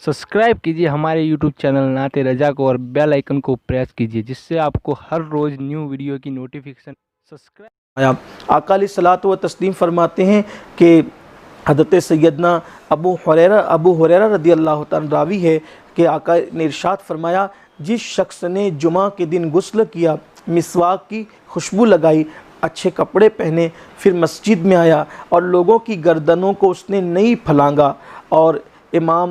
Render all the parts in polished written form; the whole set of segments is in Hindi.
सब्सक्राइब कीजिए हमारे यूट्यूब चैनल नाते रजा को और बेल आइकन को प्रेस कीजिए, जिससे आपको हर रोज़ न्यू वीडियो की नोटिफिकेशन सब्सक्राइब। आका अलैहिस्सलातु व तस्लीम फरमाते हैं कि हज़रत सैयदना अबू हुरैरा रदी अल्लाह तआला रावी है कि आका ने इरशाद फरमाया, जिस शख्स ने जुमा के दिन गुस्ल किया, मिसवाक की खुशबू लगाई, अच्छे कपड़े पहने, फिर मस्जिद में आया और लोगों की गर्दनों को उसने नहीं फलांगा, और इमाम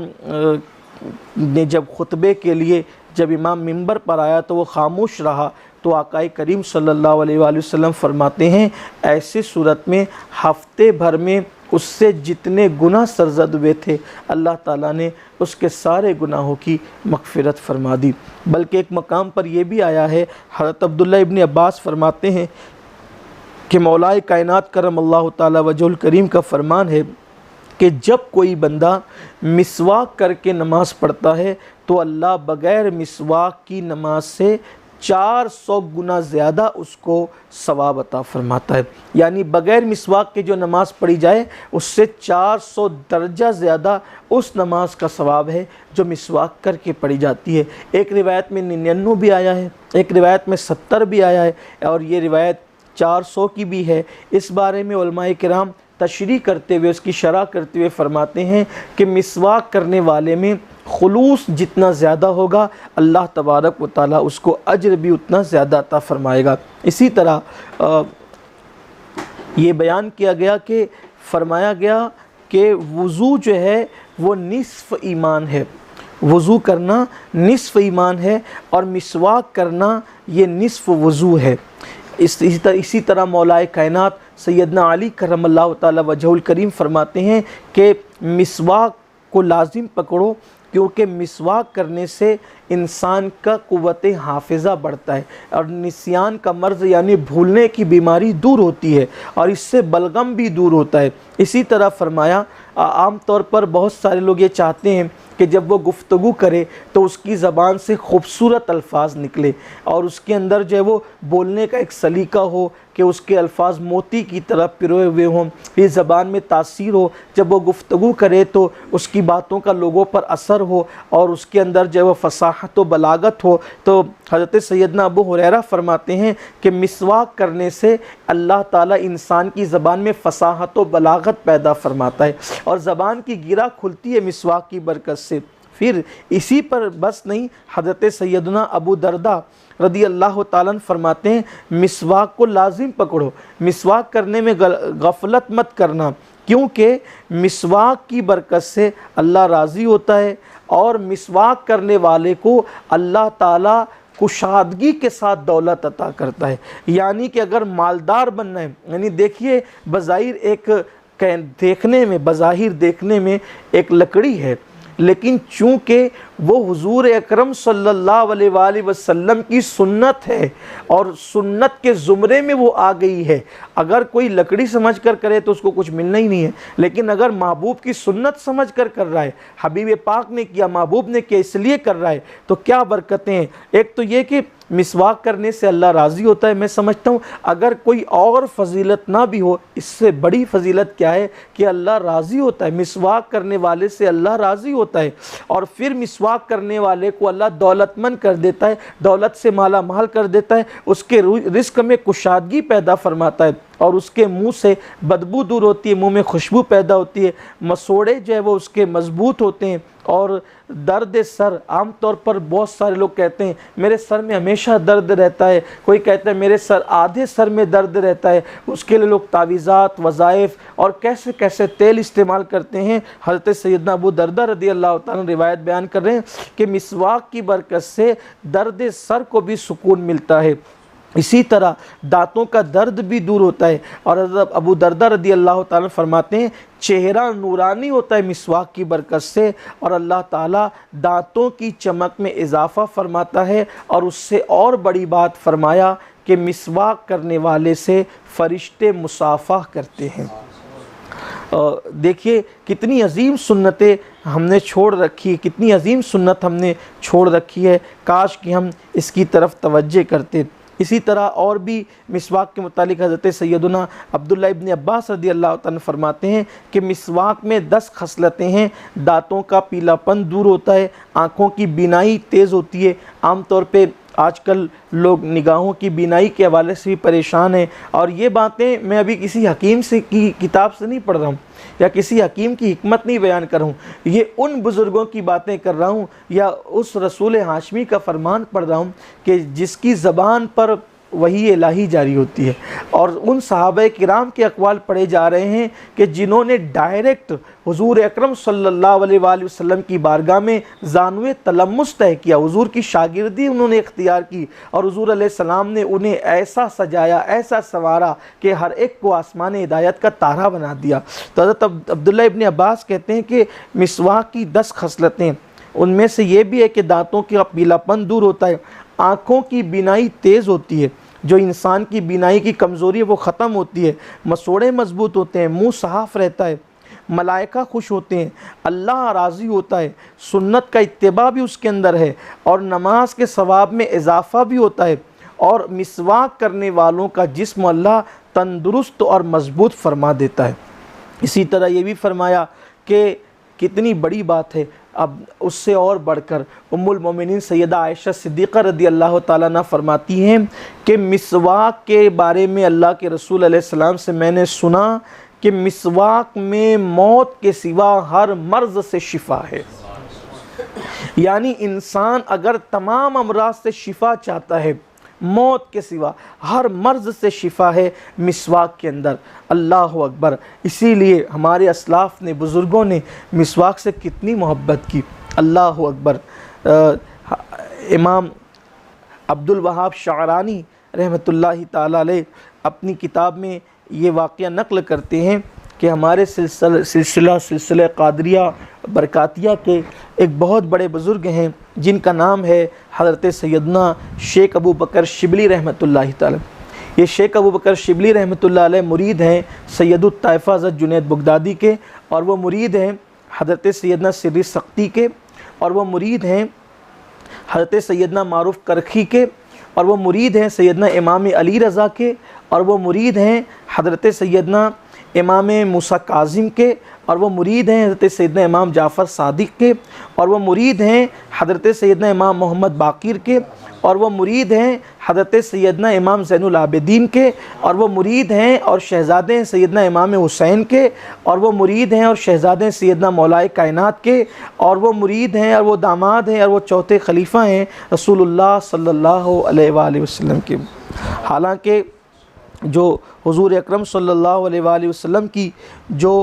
ने जब खुतबे के लिए जब इमाम मिंबर पर आया तो वो खामोश रहा, तो आकाए करीम सल्लल्लाहु अलैहि वसल्लम फरमाते हैं, ऐसे सूरत में हफ्ते भर में उससे जितने गुनाह सरज़द हुए थे अल्लाह ताला ने उसके सारे गुनाहों की मग़फ़िरत फरमा दी। बल्कि एक मकाम पर यह भी आया है, हज़रत अब्दुल्लाह इब्न अब्बास फरमाते हैं कि मौलाए कायनात करम अल्लाह ताला वजहुल करीम का फरमान है कि जब कोई बंदा मिसवाक करके नमाज़ पढ़ता है तो अल्लाह बग़ैर मिसवाक की नमाज से 400 गुना ज़्यादा उसको सवाब अता फरमाता है। यानी बग़ैर मिसवाक के जो नमाज़ पढ़ी जाए उससे 400 दर्जा ज़्यादा उस नमाज का सवाब है जो मिसवाक करके पढ़ी जाती है। एक रिवायत में 99 भी आया है, एक रिवायत में 70 भी आया है, और ये रिवायत 400 की भी है। इस बारे में उलमाए किराम तशरीह करते हुए, उसकी शरह करते हुए फरमाते हैं कि मिसवाक करने वाले में खुलूस जितना ज़्यादा होगा अल्लाह तबारक व तआला उसको अज्र भी उतना ज़्यादा अता फरमाएगा। इसी तरह ये बयान किया गया कि फरमाया गया कि वज़ू जो है वो निस्फ़ ईमान है, वज़ू करना निस्फ़ ईमान है और मिसवाक करना ये निस्फ़ वज़ू है। इसी तरह मौलाए कायनात सैयदना अली करमल्लाहु ताला वजहुल करीम फरमाते हैं कि मिसवाक को लाजिम पकड़ो, क्योंकि मिसवाक करने से इंसान का क़ुव्वत हाफ़िज़ा बढ़ता है और निस्यान का मर्ज़ यानी भूलने की बीमारी दूर होती है और इससे बलगम भी दूर होता है। इसी तरह फरमाया, आम तौर पर बहुत सारे लोग ये चाहते हैं कि जब वो गुफ्तगू करे तो उसकी ज़बान से खूबसूरत अल्फाज निकले और उसके अंदर जो है वो बोलने का एक सलीका हो कि उसके अल्फाज मोती की तरह पिरोए हुए हों, इस ज़बान में तासीर हो, जब वो गुफ्तगू करे तो उसकी बातों का लोगों पर असर हो और उसके अंदर जो है वो फसाहत व बलागत हो। तो हज़रत सैयदना अबू हुरैरा फरमाते हैं कि मिसवाक करने से अल्लाह ताला इंसान की ज़बान में फसाहत व बलागत पैदा फरमाता है और ज़बान की गिरा खुलती है मिसवाक की बरकत से। फिर इसी पर बस नहीं, हज़रत सैयदना अबू दरदा रदी अल्लाह ताला फरमाते हैं, मिसवाक को लाजिम पकड़ो, मिसवाक करने में गफलत मत करना, क्योंकि मिसवाक की बरकत से अल्लाह राज़ी होता है और मिसवाक करने वाले को अल्लाह ताला कुशादगी के साथ दौलत अता करता है। यानी कि अगर मालदार बनना है, यानी देखिए बज़ाहिर देखने में एक लकड़ी है, लेकिन चूँकि वो हुजूर अकरम सल्लल्लाहु अलैहि वसल्लम की सुन्नत है और सुन्नत के ज़ुमरे में वो आ गई है। अगर कोई लकड़ी समझ कर करे तो उसको कुछ मिलना ही नहीं है, लेकिन अगर महबूब की सुन्नत समझ कर रहा है, हबीब पाक ने किया, महबूब ने किया, इसलिए कर रहा है, तो क्या बरकतें हैं। एक तो ये कि मिसवाक करने से अल्लाह राज़ी होता है। मैं समझता हूँ अगर कोई और फजीलत ना भी हो, इससे बड़ी फजीलत क्या है कि अल्लाह राज़ी होता है। मिसवाक करने वाले से अल्लाह राज़ी होता है और फिर मिसवाक करने वाले को अल्लाह दौलतमंद कर देता है, दौलत से माला माल कर देता है, उसके रिस्क में कुशादगी पैदा फरमाता है और उसके मुंह से बदबू दूर होती है, मुंह में खुशबू पैदा होती है, मसोड़े जो है वो उसके मजबूत होते हैं। और दर्द सर, आम तौर पर बहुत सारे लोग कहते हैं मेरे सर में हमेशा दर्द रहता है, कोई कहता है मेरे आधे सर में दर्द रहता है, उसके लिए लोग तावीज़ात, वज़ाइफ और कैसे कैसे तेल इस्तेमाल करते हैं। हज़रत सैयदना अबू दरदा रदी अल्लाह ताला रिवायत बयान कर रहे हैं कि मिसवाक की बरकत से दर्द सर को भी सुकून मिलता है, इसी तरह दांतों का दर्द भी दूर होता है। और हज़रत अबू दरदा रदी अल्लाह ताला फरमाते हैं, चेहरा नूरानी होता है मिसवाक की बरकत से और अल्लाह ताला दांतों की चमक में इजाफ़ा फरमाता है। और उससे और बड़ी बात फरमाया कि मिसवाक करने वाले से फ़रिश्ते मुसाफ़ा करते हैं। देखिए कितनी अजीम सुन्नतें हमने छोड़ रखी है, कितनी अजीम सुन्नत हमने छोड़ रखी है, काश कि हम इसकी तरफ तवज्जो करते। इसी तरह और भी मिसवाक के मुतालिक हज़रत सैयदना अब्दुल्लाह इब्न अब्बास रदी अल्लाह तआला फरमाते हैं कि मिसवाक में 10 खसलतें हैं। दांतों का पीलापन दूर होता है, आँखों की बीनाई तेज़ होती है। आमतौर पे आजकल लोग निगाहों की बीनाई के हवाले से भी परेशान हैं, और ये बातें मैं अभी किसी हकीम से की किताब से नहीं पढ़ रहा हूँ या किसी हकीम की हिकमत नहीं बयान कर रहा हूँ, ये उन बुज़ुर्गों की बातें कर रहा हूँ या उस रसूल हाशमी का फरमान पढ़ रहा हूँ कि जिसकी ज़बान पर वही इलाही जारी होती है, और उन सहाबा किराम के अक़वाल पढ़े जा रहे हैं कि जिन्होंने डायरेक्ट हुज़ूर अकरम सल्लल्लाहु अलैहि वसल्लम की बारगाह में ज़ानुए तलम्मुस तय किया, हुज़ूर की शागिर्दी उन्होंने इख्तियार की, और हुज़ूर अलैहिस्सलाम ने उन्हें ऐसा सजाया, ऐसा संवारा कि हर एक को आसमान हिदायत का तारा बना दिया। तो हज़रत अब्दुल्ला इब्न अब्बास कहते हैं कि मिसवाक की 10 खसलतें, उनमें से ये भी है कि दांतों का पीलापन दूर होता है, आँखों की बीनाई तेज़ होती है, जो इंसान की बीनाई की कमज़ोरी है वो ख़त्म होती है, मसोड़े मजबूत होते हैं, मुंह साफ़ रहता है, मलाइका खुश होते हैं, अल्लाह राज़ी होता है, सुन्नत का इत्तिबा भी उसके अंदर है, और नमाज के सवाब में इजाफ़ा भी होता है, और मिसवाक करने वालों का जिस्म अल्लाह तंदुरुस्त और मजबूत फरमा देता है। इसी तरह ये भी फरमाया कि कितनी बड़ी बात है, अब उससे और बढ़कर उम्मुल मोमिनीन सैयदा आयशा सिद्दीक़ा रदी अल्लाह ताला अन्हा फरमाती हैं कि मिसवाक के बारे में अल्लाह के रसूल अलैहिस्सलाम से मैंने सुना कि मिसवाक में मौत के सिवा हर मर्ज़ से शिफा है। यानी इंसान अगर तमाम अमराज से शिफा चाहता है, मौत के सिवा हर मर्ज़ से शिफा है मिसवाक के अंदर। अल्लाह अकबर। इसीलिए हमारे असलाफ़ ने, बुज़ुर्गों ने मिसवाक से कितनी मोहब्बत की। अल्लाह अकबर। इमाम अब्दुल वहाब शारानी रहमतुल्लाहि ताला अलैह अपनी किताब में ये वाक़या नक़ल करते हैं कि हमारे सिलसिला कादरिया बरकातिया के एक बहुत बड़े बुज़ुर्ग हैं जिनका नाम है हज़रत सैयदना शेख अबू बकर शिबली रहमतुल्लाहि ताला। ये शेख अबू बकर शिबली रहमतुल्लाहि अलैह मुरीद हैं सैयदुत ताइफ़ा हज़रत जुनैद बगदादी के, और वो मुरीद हैं हज़रत सैयदना सिर्री सख्ती के, और वो मुरीद हैं हज़रत सैयदना मारूफ़ करखी के, और वो मुरीद हैं सैयदना इमाम अली रज़ा के, और वो मुरीद हैं हज़रत सैयदना इमाम मूसा काज़िम के, और वो मुरीद हैं हज़रत सैयदना इमाम जाफ़र सादिक़ के, और वो मुरीद हैं हज़रत सैयदना इमाम मोहम्मद बाक़िर के, और वो मुरीद हैं हज़रत सैयदना इमाम ज़ैनुल आबिदीन के, और वो मुरीद हैं और शहज़ादे हैं सैयदना इमाम हुसैन के, और वो मुरीद हैं और शहज़ादे हैं सैयदना मौलाए कायनात के, और वो मुरीद हैं और वो दामाद हैं और वो चौथे खलीफा हैं रसूलुल्लाह सल्लल्लाहु अलैहि वसल्लम के। हालांकि जो हुज़ूर अकरम सल्लल्लाहु अलैहि वसल्लम की जो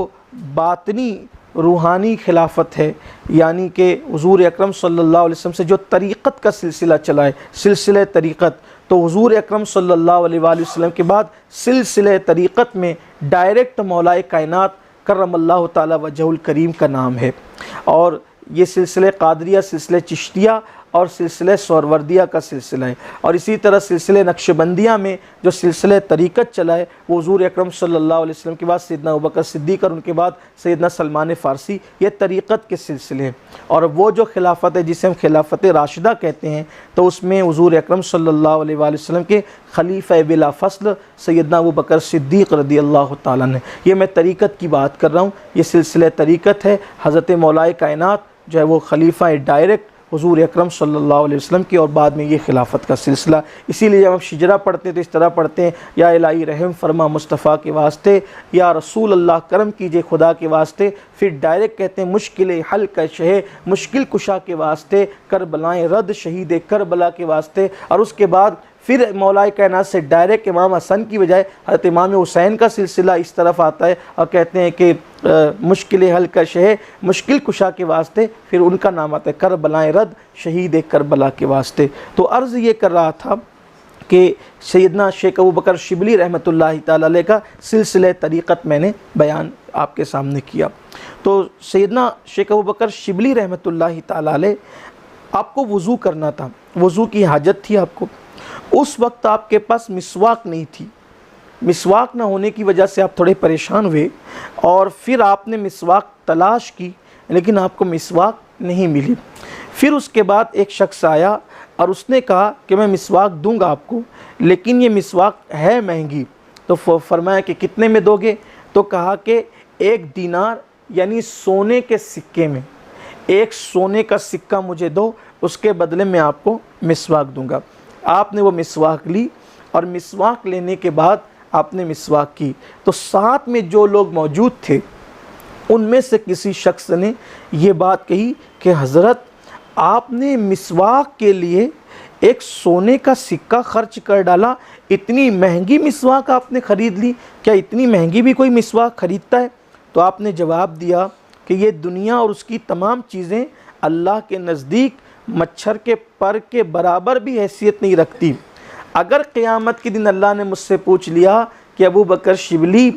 बातनी रूहानी खिलाफत है, यानी कि हुज़ूर अकरम सल्लल्लाहु अलैहि वसल्लम से जो तरीक़त का सिलसिला चला है, सिलसिले तरीक़त, तो हुज़ूर अकरम सल्लल्लाहु अलैहि वसल्लम के बाद सिलसिले तरीक़त में डायरेक्ट मौलाए कायनात करमल्लाहु ताला वजहुल करीम का नाम है। और ये सिलसिले कादरिया, सिलसिले चिश्तिया और सिलसिले सोहरवर्दिया का सिलसिला है। और इसी तरह सिलसिले नक्शबंदिया में जो सिलसिले तरीक़त चला है वो हुज़ूर अकरम सल्लल्लाहु अलैहि वसल्लम के बाद सैयदना अबू बकर सिद्दीक़ और उनके बाद सैयदना सलमान फ़ारसी, ये तरीक़त के सिलसिले हैं। और वो जो खिलाफत है जिसे हम खिलाफत राशिदा कहते हैं, तो उसमें हुज़ूर अकरम सल्लल्लाहु अलैहि वसल्लम के खलीफ़ा बिला फ़स्ल सैयदना अबू बकर सिद्दीक़ रदी अल्लाह ताला ने, ये मैं तरीक़त की बात कर रहा हूँ, ये सिलसिले तरीक़त है। हज़रत मौलाए कायनात जो है वो खलीफ़ा डायरेक्ट हुज़ूर अकरम सल्लल्लाहु अलैहि वसल्लम की, और बाद में ये खिलाफत का सिलसिला। इसीलिए जब हम शिजरा पढ़ते हैं तो इस तरह पढ़ते हैं, या इलाही रहम फरमा मुस्तफ़ा के वास्ते, या रसूल अल्लाह करम कीजिए खुदा के वास्ते। फिर डायरेक्ट कहते हैं मुश्किल हल का शहे, मुश्किल कुशा के वास्ते, करबलाएँ रद शहीद करबला के वास्ते। और उसके बाद फिर मौलाए कायनात से डायरेक्ट इमाम हसन की बजाय हज़रत इमाम हुसैन का सिलसिला इस तरफ आता है, और कहते हैं कि मुश्किल हल का शहे, मुश्किल कुशा के वास्ते, फिर उनका नाम आता है करबलाएँ रद शहीद करबला के वास्ते। तो अर्ज़ ये कर रहा था कि सैयदना शेख अबू बकर शिबली रहमतुल्लाहि ताला अलैह का सिलसिले तरीक़त मैंने बयान आपके सामने किया। तो सैयदना शेख अबू बकर शिबली रहमतुल्लाहि ताला अलैह, आपको वज़ू करना था, वज़ू की हाजत थी आपको। उस वक्त आपके पास मिसवाक नहीं थी, मिसवाक ना होने की वजह से आप थोड़े परेशान हुए, और फिर आपने मिसवाक तलाश की लेकिन आपको मिसवाक नहीं मिली। फिर उसके बाद एक शख्स आया और उसने कहा कि मैं मिसवाक दूंगा आपको, लेकिन ये मिसवाक है महंगी। तो फरमाया कि कितने में दोगे? तो कहा कि 1 दीनार यानी सोने के सिक्के में, 1 सोने का सिक्का मुझे दो, उसके बदले में आपको मिसवाक दूंगा। आपने वो मिसवाक ली और मिसवाक लेने के बाद आपने मिसवाक की। तो साथ में जो लोग मौजूद थे उनमें से किसी शख्स ने ये बात कही कि हज़रत, आपने मिसवाक के लिए 1 सोने का सिक्का खर्च कर डाला, इतनी महंगी मिसवाक आपने ख़रीद ली, क्या इतनी महंगी भी कोई मिसवाक ख़रीदता है? तो आपने जवाब दिया कि ये दुनिया और उसकी तमाम चीज़ें अल्लाह के नज़दीक मच्छर के पर के बराबर भी हैसियत नहीं रखती। अगर क़यामत के दिन अल्लाह ने मुझसे पूछ लिया कि अबू बकर शिबली,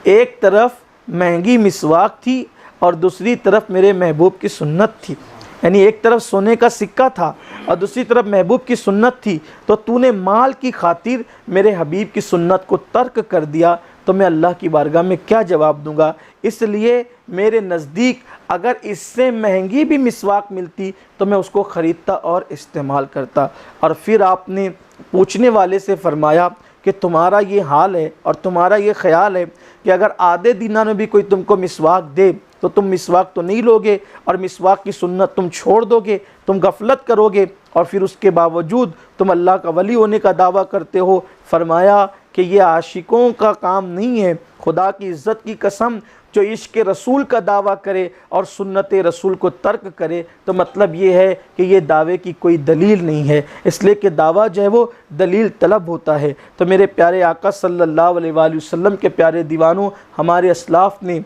एक तरफ महंगी मिसवाक थी और दूसरी तरफ मेरे महबूब की सुन्नत थी, यानी एक तरफ सोने का सिक्का था और दूसरी तरफ महबूब की सुन्नत थी, तो तूने माल की खातिर मेरे हबीब की सुन्नत को तर्क कर दिया, तो मैं अल्लाह की बारगाह में क्या जवाब दूंगा? इसलिए मेरे नज़दीक अगर इससे महंगी भी मिसवाक मिलती तो मैं उसको ख़रीदता और इस्तेमाल करता। और फिर आपने पूछने वाले से फरमाया कि तुम्हारा ये हाल है और तुम्हारा ये ख्याल है कि अगर आधे दीनार में भी कोई तुमको मिसवाक दे तो तुम मिसवाक तो नहीं लोगे और मिसवाक की सुन्नत तुम छोड़ दोगे, तुम गफलत करोगे और फिर उसके बावजूद तुम अल्लाह का वली होने का दावा करते हो। फरमाया कि ये आशिकों का काम नहीं है। खुदा की इज़्ज़त की कसम, जो इश्क़ रसूल का दावा करे और सुन्नत रसूल को तर्क करे तो मतलब ये है कि ये दावे की कोई दलील नहीं है, इसलिए कि दावा जो है वो दलील तलब होता है। तो मेरे प्यारे आका सल्लल्लाहु अलैहि वसल्लम के प्यारे दीवानों, हमारे असलाफ़ ने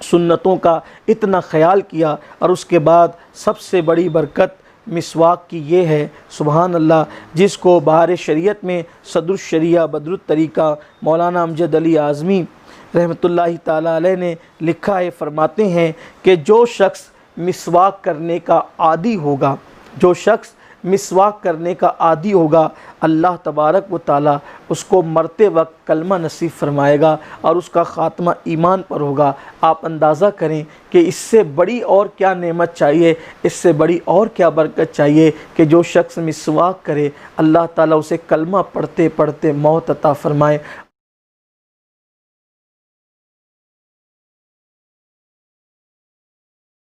सुन्नतों का इतना ख़याल किया और उसके बाद सबसे बड़ी बरकत मिसवाक की ये है, सुबहान अल्लाह, जिसको बहार शरीयत में सदरुल शरिया बदरुत तरीक़ा मौलाना अमजद अली आज़मी रहमतुल्लाहि ताला अलैह ने लिखा है। फरमाते हैं कि जो शख्स मिसवाक करने का आदी होगा, जो शख्स मिसवाक करने का आदी होगा, अल्लाह तबारक व ताला उसको मरते वक्त कलमा नसीब फरमाएगा और उसका ख़ात्मा ईमान पर होगा। आप अंदाज़ा करें कि इससे बड़ी और क्या नेमत चाहिए, इससे बड़ी और क्या बरकत चाहिए कि जो शख्स मिसवाक करे अल्लाह ताला उसे कलमा पढ़ते पढ़ते मौत अता फ़रमाए